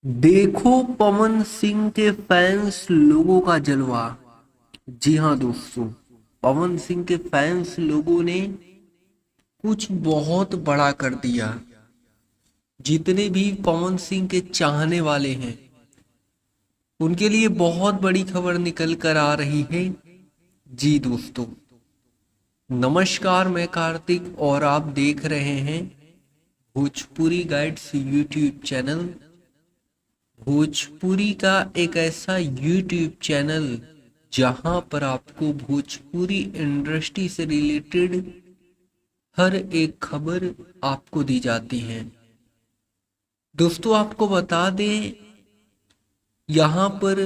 देखो पवन सिंह के फैंस लोगों का जलवा। जी हाँ दोस्तों, पवन सिंह के फैंस लोगों ने कुछ बहुत बड़ा कर दिया। जितने भी पवन सिंह के चाहने वाले हैं उनके लिए बहुत बड़ी खबर निकल कर आ रही है। जी दोस्तों, नमस्कार, मैं कार्तिक और आप देख रहे हैं Bhojpuri guides YouTube channel. Bhojpuri का एक ऐसा यूट्यूब चैनल जहां पर आपको भोजपुरी इंडस्ट्री से रिलेटेड हर एक खबर आपको दी जाती है। दोस्तों, आपको बता दें, यहाँ पर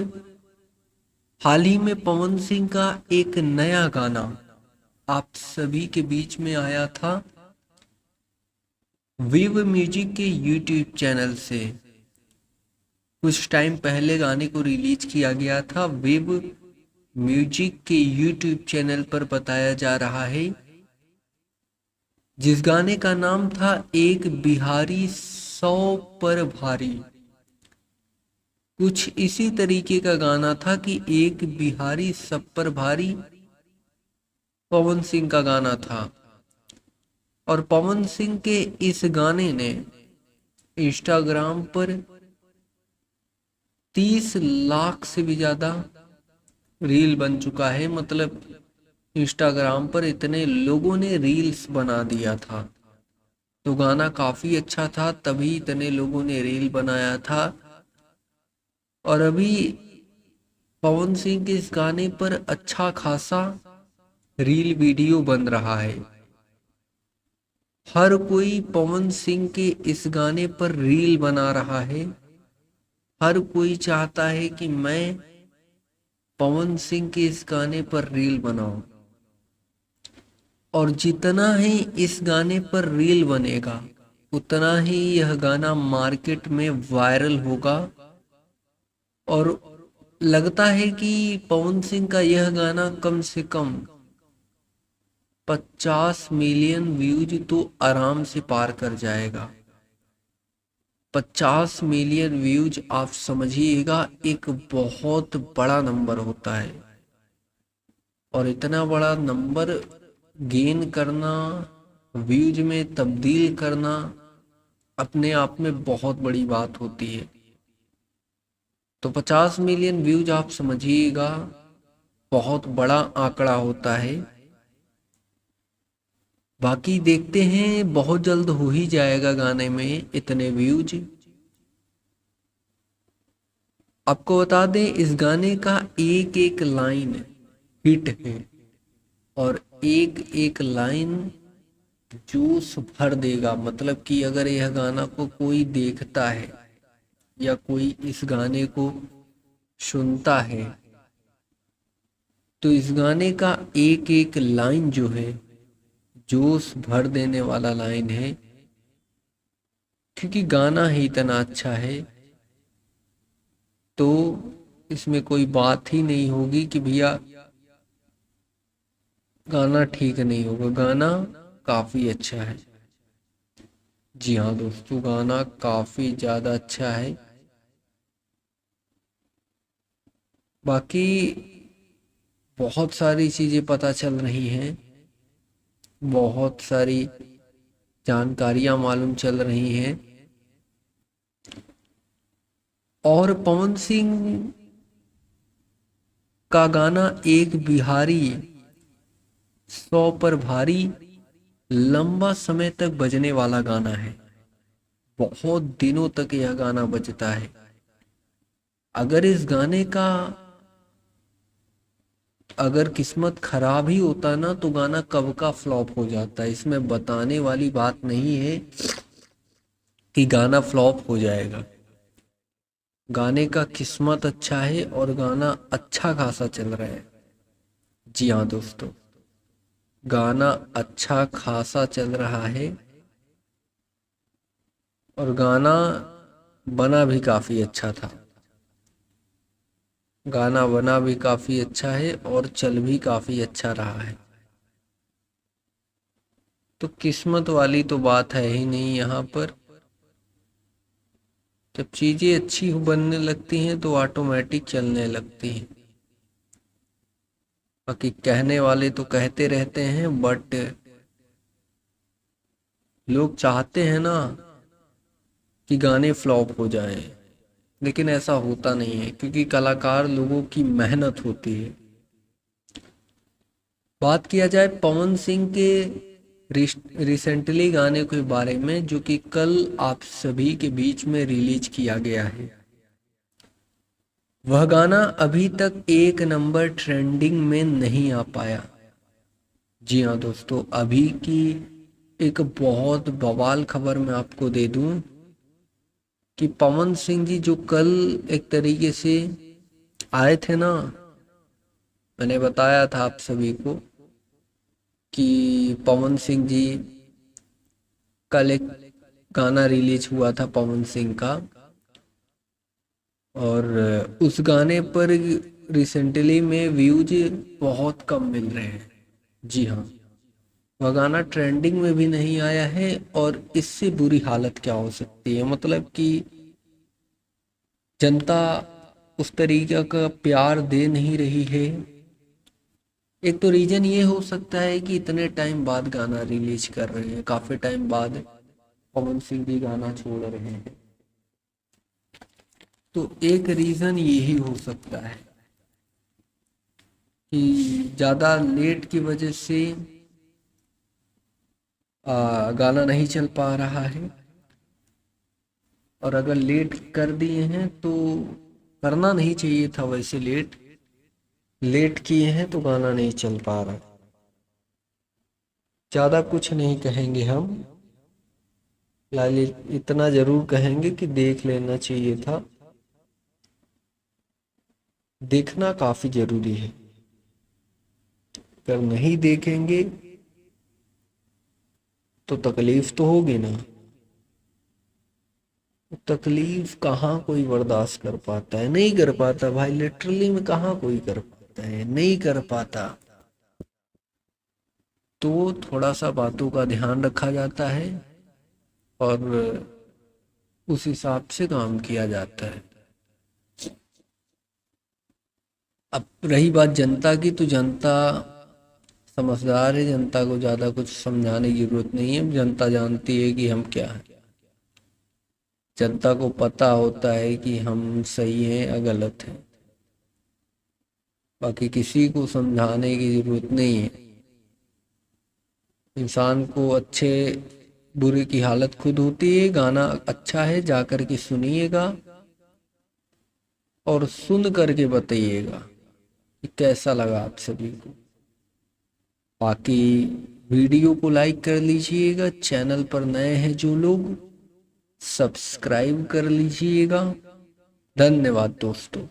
हाल ही में पवन सिंह का एक नया गाना आप सभी के बीच में आया था। विव म्यूजिक के यूट्यूब चैनल से कुछ टाइम पहले गाने को रिलीज किया गया था। विव म्यूजिक के यूट्यूब चैनल पर बताया जा रहा है, जिस गाने का नाम था एक बिहारी 100 पर भारी। कुछ इसी तरीके का गाना था कि एक बिहारी सब पर भारी पवन सिंह का गाना था। और पवन सिंह के इस गाने ने इंस्टाग्राम पर 30 लाख से भी ज्यादा रील बन चुका है। मतलब इंस्टाग्राम पर इतने लोगों ने रील्स बना दिया था। तो गाना काफी अच्छा था, तभी इतने लोगों ने रील बनाया था। और अभी पवन सिंह के इस गाने पर अच्छा खासा रील वीडियो बन रहा है। हर कोई पवन सिंह के इस गाने पर रील बना रहा है। हर कोई चाहता है कि मैं पवन सिंह के इस गाने पर रील बनाऊं। और जितना ही इस गाने पर रील बनेगा उतना ही यह गाना मार्केट में वायरल होगा। और लगता है कि पवन सिंह का यह गाना कम से कम 50 मिलियन व्यूज तो आराम से पार कर जाएगा। 50 मिलियन व्यूज आप समझिएगा, एक बहुत बड़ा नंबर होता है। और इतना बड़ा नंबर गेन करना, व्यूज में तब्दील करना अपने आप में बहुत बड़ी बात होती है। तो 50 मिलियन व्यूज आप समझिएगा, बहुत बड़ा आंकड़ा होता है। बाकी देखते हैं, बहुत जल्द हो ही जाएगा गाने में इतने व्यूज। आपको बता दें, इस गाने का एक एक लाइन हिट है। और एक एक लाइन जोश भर देगा। मतलब कि अगर यह गाना को कोई देखता है या कोई इस गाने को सुनता है तो इस गाने का एक एक लाइन जो है जोश भर देने वाला लाइन है। क्योंकि गाना ही इतना अच्छा है, तो इसमें कोई बात ही नहीं होगी कि भैया गाना ठीक नहीं होगा। गाना काफी अच्छा है। जी हाँ दोस्तों, गाना काफी ज्यादा अच्छा है। बाकी बहुत सारी चीजें पता चल रही हैं, बहुत सारी जानकारियां मालूम चल रही हैं। और पवन सिंह का गाना एक बिहारी 100 पर भारी लंबा समय तक बजने वाला गाना है। बहुत दिनों तक यह गाना बजता है। अगर इस गाने का अगर किस्मत खराब ही होता ना तो गाना कब का फ्लॉप हो जाता है। इसमें बताने वाली बात नहीं है कि गाना फ्लॉप हो जाएगा। गाने का किस्मत अच्छा है और गाना अच्छा खासा चल रहा है। जी हाँ दोस्तों, गाना अच्छा खासा चल रहा है। और गाना बना भी काफी अच्छा था। गाना बना भी काफी अच्छा है और चल भी काफी अच्छा रहा है। तो किस्मत वाली तो बात है ही नहीं यहाँ पर। जब चीजें अच्छी बनने लगती हैं तो ऑटोमेटिक चलने लगती हैं। बाकी कहने वाले तो कहते रहते हैं, बट लोग चाहते हैं ना कि गाने फ्लॉप हो जाएं, लेकिन ऐसा होता नहीं है क्योंकि कलाकार लोगों की मेहनत होती है। बात किया जाए पवन सिंह के रिसेंटली गाने के बारे में, जो कि कल आप सभी के बीच में रिलीज किया गया है। वह गाना अभी तक 1 नंबर ट्रेंडिंग में नहीं आ पाया। जी हाँ दोस्तों, अभी की एक बहुत बवाल खबर मैं आपको दे दूं कि पवन सिंह जी जो कल एक तरीके से आए थे ना, मैंने बताया था आप सभी को कि पवन सिंह जी कल एक गाना रिलीज हुआ था पवन सिंह का, और उस गाने पर रिसेंटली में व्यूज बहुत कम मिल रहे हैं। जी हाँ, वह गाना ट्रेंडिंग में भी नहीं आया है, और इससे बुरी हालत क्या हो सकती है, मतलब कि जनता उस तरीके का प्यार दे नहीं रही है। एक तो रीजन ये हो सकता है कि इतने टाइम बाद गाना रिलीज कर रहे हैं, काफी टाइम बाद पवन सिंह भी गाना छोड़ रहे हैं, तो एक रीजन यही हो सकता है कि ज्यादा लेट की वजह से गाना नहीं चल पा रहा है। और अगर लेट कर दिए हैं तो करना नहीं चाहिए था, वैसे लेट लेट किए हैं तो गाना नहीं चल पा रहा। ज्यादा कुछ नहीं कहेंगे हम, लाली इतना जरूर कहेंगे कि देख लेना चाहिए था। देखना काफी जरूरी है, अगर नहीं देखेंगे तो तकलीफ तो होगी ना। तकलीफ कहाँ कोई बर्दाश्त कर पाता है, नहीं कर पाता भाई, लिटरली में कहाँ कोई कर पाता है, नहीं कर पाता। तो थोड़ा सा बातों का ध्यान रखा जाता है और उस हिसाब से काम किया जाता है। अब रही बात जनता की, तो जनता समझदार है, जनता को ज़्यादा कुछ समझाने की जरूरत नहीं है, जनता जानती है कि हम क्या हैं। जनता को पता होता है कि हम सही हैं या गलत हैं, बाकी किसी को समझाने की जरूरत नहीं है। इंसान को अच्छे बुरे की हालत खुद होती है। गाना अच्छा है, जा कर के सुनिएगा और सुन करके बताइएगा कि कैसा लगा आप सभी को। बाकी वीडियो को लाइक कर लीजिएगा, चैनल पर नए हैं जो लोग सब्सक्राइब कर लीजिएगा। धन्यवाद दोस्तों।